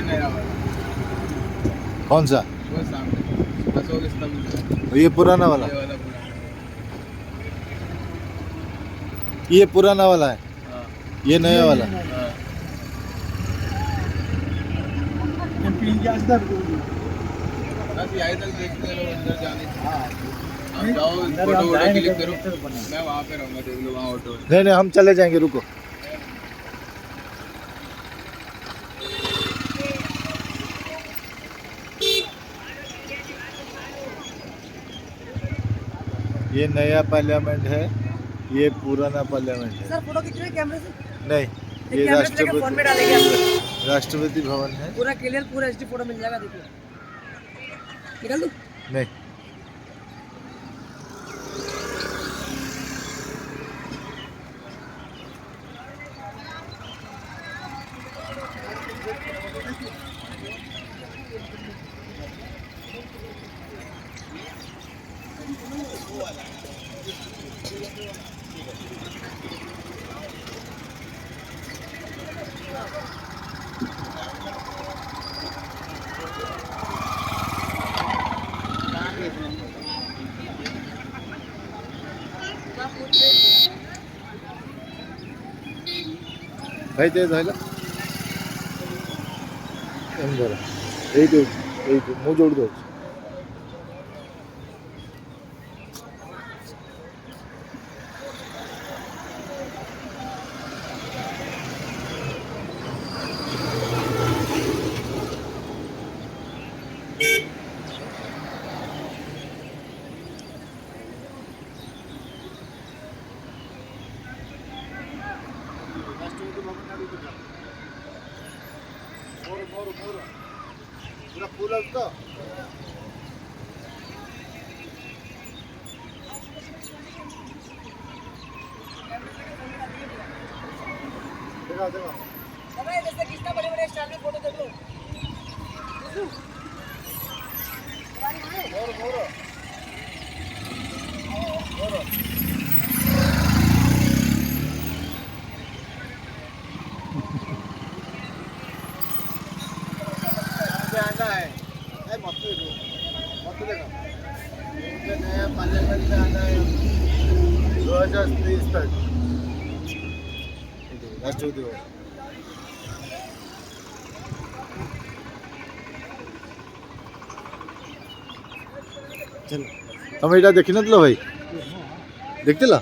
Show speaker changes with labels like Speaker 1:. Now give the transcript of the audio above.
Speaker 1: नया वाला।
Speaker 2: कौन सा?
Speaker 1: वो सामने अशोक स्तंभ जो है,
Speaker 2: ये पुराना वाला?
Speaker 1: ये वाला पुराना।
Speaker 2: ये पुराना वाला है,
Speaker 1: हाँ
Speaker 2: ये नया वाला।
Speaker 1: हाँ। बस यहीं तक देखते रहो, अंदर जाने से। आप जाओ, फोटो वोटो क्लिक करो, मैं वहाँ पे रहूँगा, देख लो वहाँ ऑटो है।
Speaker 2: नहीं नहीं, हम चले जाएंगे, रुको। ये नया पार्लियामेंट है, ये पुराना पार्लियामेंट है।
Speaker 3: सर फोटो खींच रहे हैं कैमरे से?
Speaker 2: नहीं, ये
Speaker 3: कैमरे से लेके फोन में डालेंगे आप।
Speaker 2: राष्ट्रपति भवन है।
Speaker 3: पूरा क्लियर, पूरा एचडी फोटो मिल जाएगा, देखिए। निकाल दूं?
Speaker 2: नहीं, भाई ते झालं बरं, मुंह जोड़ दो। पूरा फूल है उसका। देखा देखा,
Speaker 3: अबे जैसे कितना बड़े-बड़े स्टाइल में फोटो देख लो।
Speaker 2: मोर मोर आना है, मत देखा, नया पार्लियामेंट में आना है 2023 तक। राष्ट्रपति भवन। चलो, तुम एटा देखी नथिल भाई? देखथिल?